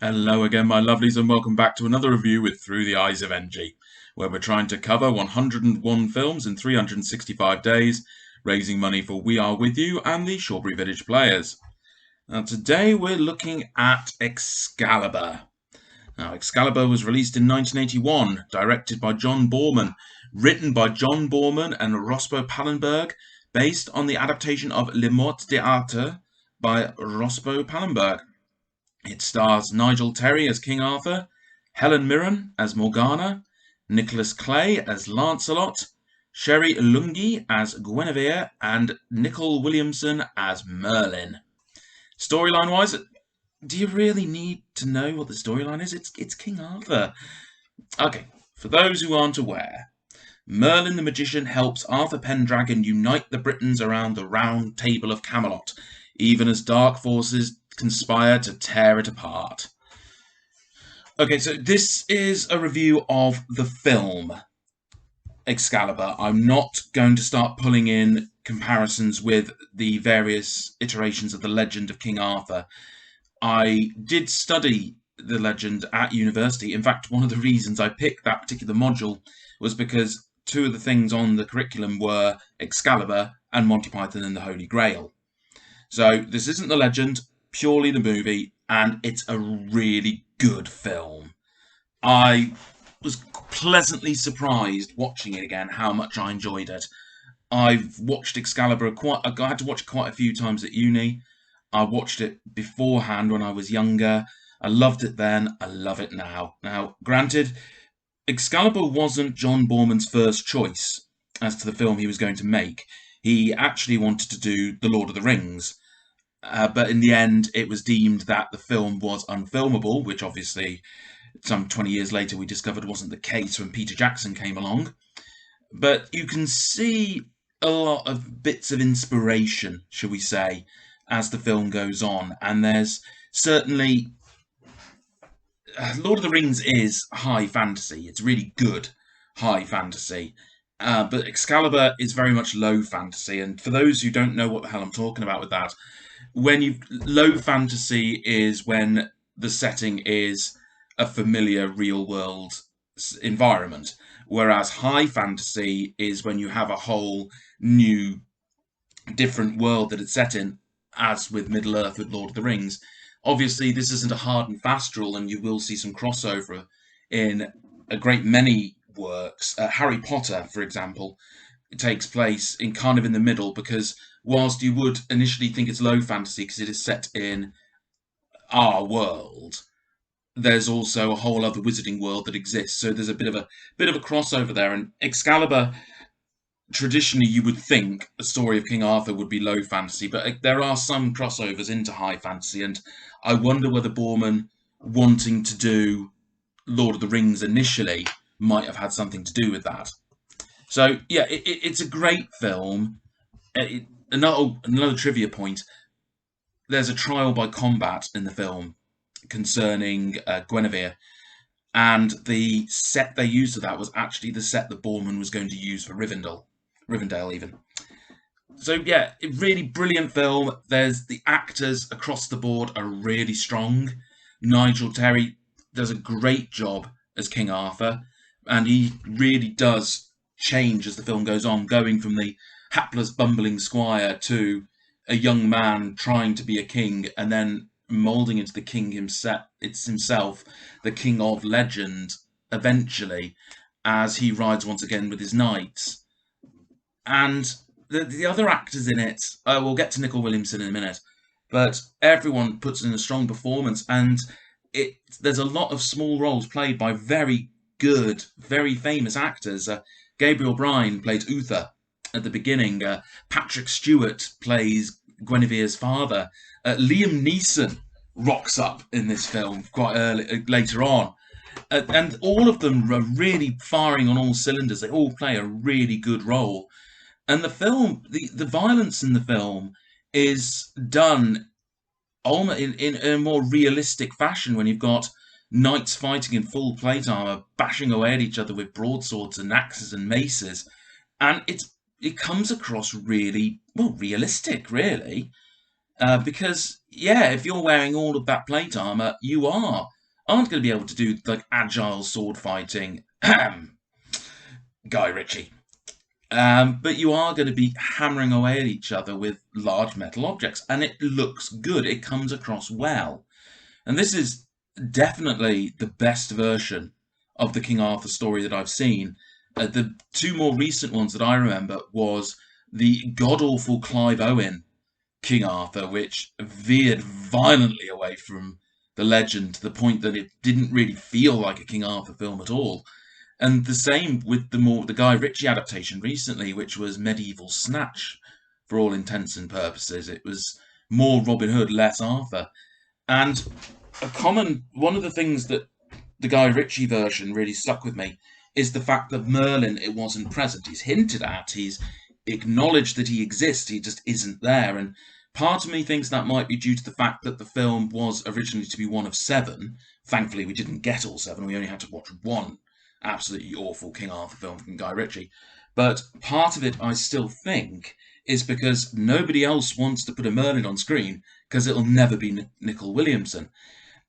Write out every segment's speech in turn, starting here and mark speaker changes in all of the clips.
Speaker 1: Hello again, my lovelies, and welcome back to another review with Through the Eyes of Enji, where we're trying to cover 101 films in 365 days, raising money for We Are With You and the Shawbury Village Players. Now, today we're looking at Excalibur. Now, Excalibur was released in 1981, directed by John Boorman, written by John Boorman and Rospo Pallenberg, based on the adaptation of Le Morte d'Arthur by Rospo Pallenberg. It stars Nigel Terry as King Arthur, Helen Mirren as Morgana, Nicholas Clay as Lancelot, Sherry Lungi as Guinevere, and Nicol Williamson as Merlin. Storyline-wise, do you really need to know what the storyline is? It's King Arthur. Okay, for those who aren't aware, Merlin the Magician helps Arthur Pendragon unite the Britons around the Round Table of Camelot, even as dark forces conspire to tear it apart. Okay, so this is a review of the film Excalibur. I'm not going to start pulling in comparisons with the various iterations of the legend of King Arthur. I did study the legend at university. In fact, one of the reasons I picked that particular module was because two of the things on the curriculum were Excalibur and Monty Python and the Holy Grail. So this isn't the legend, purely the movie, and it's a really good film. I was pleasantly surprised watching it again how much I enjoyed it. I've watched Excalibur I had to watch it quite a few times at uni. I watched it beforehand when I was younger. I loved it then. I love it now. Now, granted, Excalibur wasn't John Boorman's first choice as to the film he was going to make. He actually wanted to do The Lord of the Rings. But in the end, it was deemed that the film was unfilmable, which obviously some 20 years later we discovered wasn't the case when Peter Jackson came along. But you can see a lot of bits of inspiration, shall we say, as the film goes on. And there's certainly... Lord of the Rings is high fantasy. It's really good high fantasy. But Excalibur is very much low fantasy. And for those who don't know what the hell I'm talking about with that, low fantasy is when the setting is a familiar real world environment, whereas high fantasy is when you have a whole new different world that it's set in, as with Middle Earth with Lord of the Rings. Obviously, this isn't a hard and fast rule, and you will see some crossover in a great many works. Harry Potter, for example, takes place in kind of in the middle, because whilst you would initially think it's low fantasy because it is set in our world, there's also a whole other wizarding world that exists. So there's a bit of a crossover there. And Excalibur, traditionally, you would think a story of King Arthur would be low fantasy, but there are some crossovers into high fantasy. And I wonder whether Boorman wanting to do Lord of the Rings initially might have had something to do with that. So yeah, it's a great film. Another trivia point, there's a trial by combat in the film concerning Guinevere, and the set they used for that was actually the set that Boorman was going to use for Rivendell even. So yeah, really brilliant film. There's the actors across the board are really strong. Nigel Terry does a great job as King Arthur, and he really does change as the film goes on, going from the hapless, bumbling squire to a young man trying to be a king, and then moulding into the king himself, the king of legend, eventually, as he rides once again with his knights. And the other actors in it, we'll get to Nicol Williamson in a minute, but everyone puts in a strong performance, and there's a lot of small roles played by very good, very famous actors. Gabriel Bryan played Uther at the beginning. Patrick Stewart plays Guinevere's father. Liam Neeson rocks up in this film quite early, later on. And all of them are really firing on all cylinders. They all play a really good role. And the film, the violence in the film is done almost in a more realistic fashion, when you've got knights fighting in full plate armor, bashing away at each other with broadswords and axes and maces. And it comes across really, well, realistic, really. Because, yeah, if you're wearing all of that plate armor, aren't going to be able to do like agile sword fighting, Guy Ritchie. But you are going to be hammering away at each other with large metal objects, and it looks good. It comes across well. And this is definitely the best version of the King Arthur story that I've seen. The two more recent ones that I remember was the god-awful Clive Owen King Arthur, which veered violently away from the legend to the point that it didn't really feel like a King Arthur film at all. And the same with the Guy Ritchie adaptation recently, which was Medieval Snatch, for all intents and purposes. It was more Robin Hood, less Arthur. And one of the things that the Guy Ritchie version really stuck with me is the fact that Merlin, it wasn't present. He's hinted at, he's acknowledged that he exists, he just isn't there. And part of me thinks that might be due to the fact that the film was originally to be one of seven. Thankfully, we didn't get all seven, we only had to watch one absolutely awful King Arthur film from Guy Ritchie. But part of it, I still think, is because nobody else wants to put a Merlin on screen because it'll never be Nicol Williamson.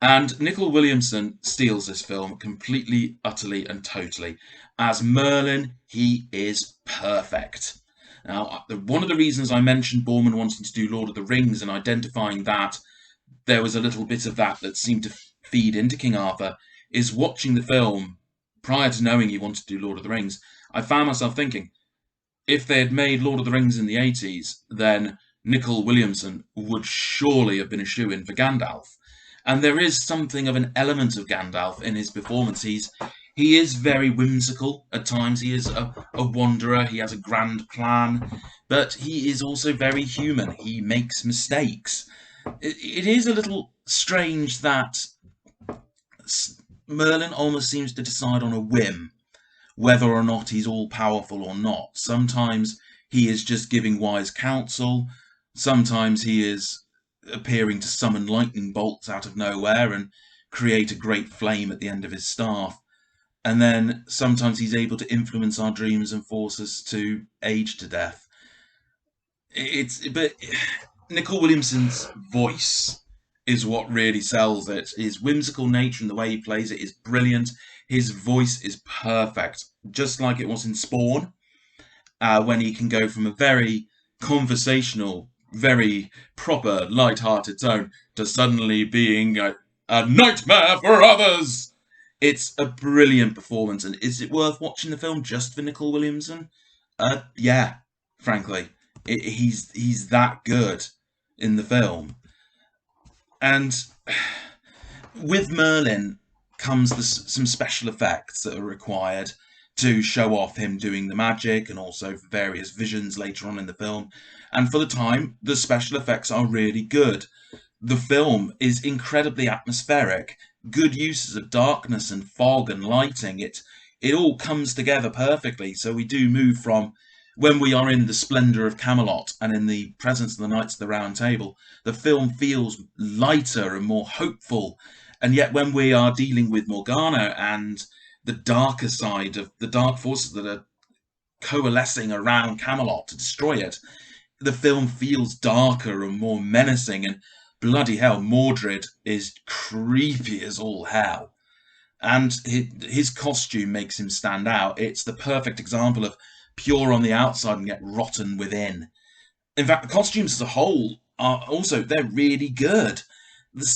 Speaker 1: And Nicol Williamson steals this film completely, utterly, and totally. As Merlin, he is perfect. Now, one of the reasons I mentioned Boorman wanting to do Lord of the Rings and identifying that there was a little bit of that seemed to feed into King Arthur is watching the film prior to knowing he wanted to do Lord of the Rings. I found myself thinking, if they had made Lord of the Rings in the 80s, then Nicol Williamson would surely have been a shoo-in for Gandalf. And there is something of an element of Gandalf in his performance. He is very whimsical at times. He is a wanderer. He has a grand plan, but he is also very human. He makes mistakes. It is a little strange that Merlin almost seems to decide on a whim whether or not he's all powerful or not. Sometimes he is just giving wise counsel. Sometimes he is appearing to summon lightning bolts out of nowhere and create a great flame at the end of his staff. And then sometimes he's able to influence our dreams and force us to age to death. But Nicol Williamson's voice is what really sells it. His whimsical nature and the way he plays it is brilliant. His voice is perfect, just like it was in Spawn, when he can go from a very conversational, very proper, light-hearted tone to suddenly being a nightmare for others. It's a brilliant performance, and is it worth watching the film just for Nicol Williamson? Yeah, frankly, he's that good in the film. And with Merlin comes some special effects that are required to show off him doing the magic and also various visions later on in the film. And for the time, the special effects are really good. The film is incredibly atmospheric, good uses of darkness and fog and lighting. It all comes together perfectly. So we do move from when we are in the splendour of Camelot and in the presence of the Knights of the Round Table, the film feels lighter and more hopeful. And yet when we are dealing with Morgana and the darker side of the dark forces that are coalescing around Camelot to destroy it, the film feels darker and more menacing. And bloody hell, Mordred is creepy as all hell. And his costume makes him stand out. It's the perfect example of pure on the outside and get rotten within. In fact, the costumes as a whole are also, they're really good.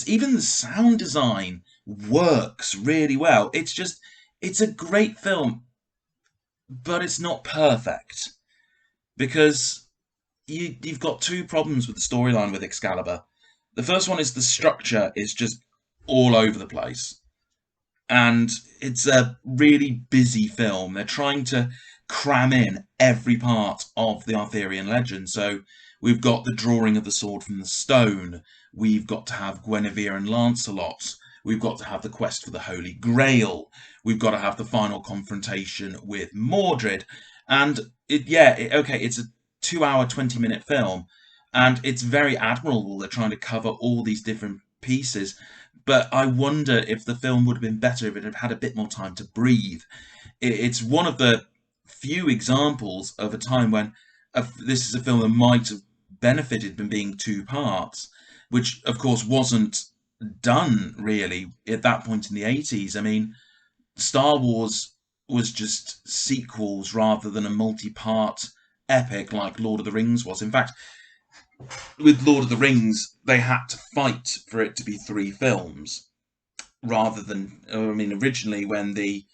Speaker 1: Even the sound design works really well. It's a great film, but it's not perfect. Because you've got two problems with the storyline with Excalibur. The first one is the structure is just all over the place. And it's a really busy film. They're trying to cram in every part of the Arthurian legend. So we've got the drawing of the sword from the stone. We've got to have Guinevere and Lancelot. We've got to have the quest for the Holy Grail. We've got to have the final confrontation with Mordred. And it's a 2-hour, 20-minute film. And it's very admirable. They're trying to cover all these different pieces. But I wonder if the film would have been better if it had had a bit more time to breathe. It's one of the few examples of a time when this is a film that might have benefited from being two parts, which of course wasn't done really at that point in the 80s. I mean, Star Wars was just sequels rather than a multi-part epic like Lord of the Rings was. In fact, with Lord of the Rings, they had to fight for it to be three films rather than, I mean, originally when the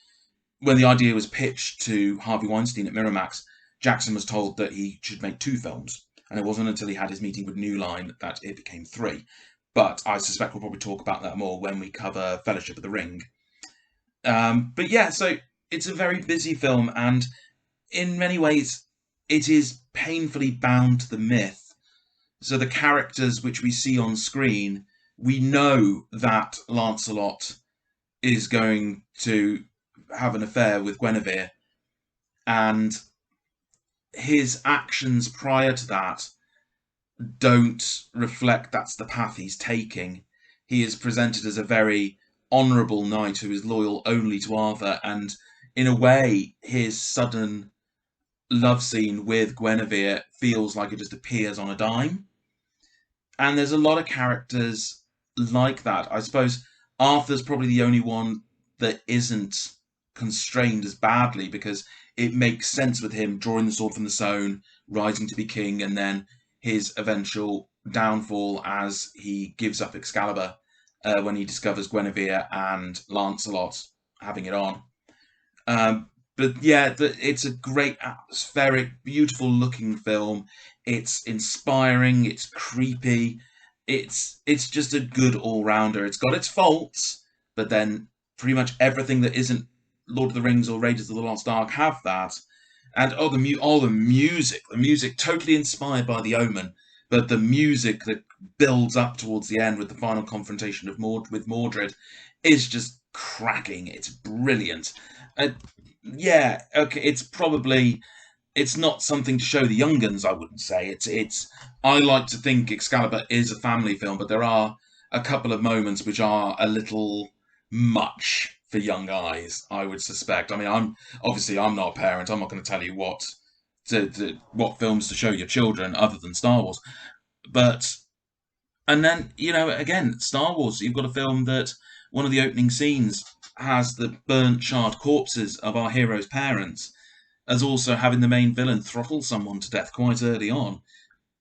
Speaker 1: idea was pitched to Harvey Weinstein at Miramax, Jackson was told that he should make two films. And it wasn't until he had his meeting with New Line that it became three. But I suspect we'll probably talk about that more when we cover Fellowship of the Ring. But yeah, so it's a very busy film, and in many ways, it is painfully bound to the myth. So the characters which we see on screen, we know that Lancelot is going to have an affair with Guinevere, and his actions prior to that don't reflect that's the path he's taking. He is presented as a very honourable knight who is loyal only to Arthur, and in a way, his sudden love scene with Guinevere feels like it just appears on a dime. And there's a lot of characters like that. I suppose Arthur's probably the only one that isn't constrained as badly, because it makes sense with him drawing the sword from the stone, rising to be king, and then his eventual downfall as he gives up Excalibur when he discovers Guinevere and Lancelot having it on. But yeah, it's a great, atmospheric, beautiful looking film. It's inspiring, it's creepy, it's just a good all-rounder. It's got its faults, but then pretty much everything that isn't Lord of the Rings or Raiders of the Lost Ark have that. And the music totally inspired by The Omen, but the music that builds up towards the end with the final confrontation of with Mordred is just cracking. It's brilliant. Yeah, okay, it's not something to show the young uns, I wouldn't say. I like to think Excalibur is a family film, but there are a couple of moments which are a little much for young eyes, I would suspect. I mean, I'm not a parent. I'm not going to tell you what films to show your children other than Star Wars. But and then, again, Star Wars, you've got a film that one of the opening scenes has the burnt, charred corpses of our hero's parents, as also having the main villain throttle someone to death quite early on.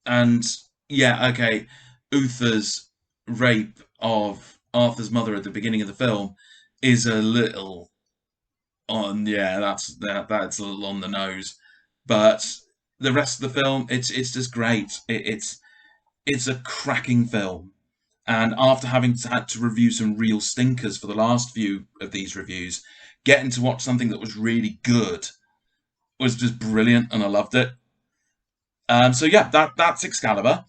Speaker 1: And yeah, okay, Uther's rape of Arthur's mother at the beginning of the film is a little on, yeah, that's a little on the nose. But the rest of the film, it's just great. It's a cracking film. And after having had to review some real stinkers for the last few of these reviews, getting to watch something that was really good was just brilliant, and I loved it. So yeah, that's Excalibur.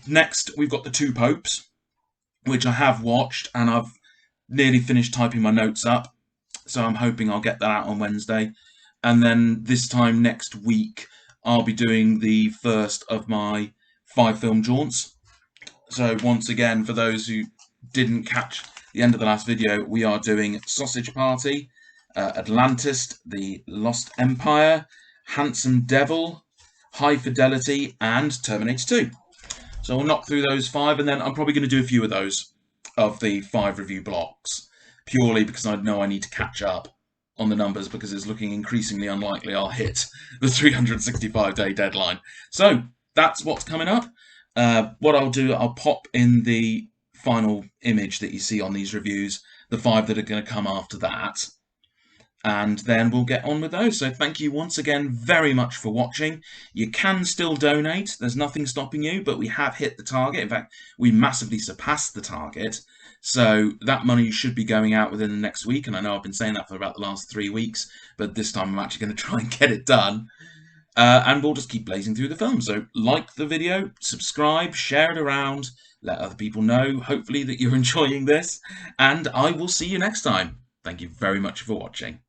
Speaker 1: Next, we've got The Two Popes, which I have watched, and I've nearly finished typing my notes up. So I'm hoping I'll get that out on Wednesday. And then this time next week, I'll be doing the first of my 5 film jaunts. So once again, for those who didn't catch the end of the last video, we are doing Sausage Party, Atlantis, The Lost Empire, Handsome Devil, High Fidelity, and Terminator 2. So we'll knock through those 5, and then I'm probably going to do a few of those of the 5 review blocks, purely because I know I need to catch up on the numbers, because it's looking increasingly unlikely I'll hit the 365-day deadline. So that's what's coming up. What I'll do, I'll pop in the final image that you see on these reviews, the 5 that are going to come after that, and then we'll get on with those. So thank you once again very much for watching. You can still donate, there's nothing stopping you, but we have hit the target. In fact, we massively surpassed the target, so that money should be going out within the next week, and I know I've been saying that for about the last 3 weeks, but this time I'm actually going to try and get it done. And we'll just keep blazing through the film. So like the video, subscribe, share it around, let other people know, hopefully, that you're enjoying this, and I will see you next time. Thank you very much for watching.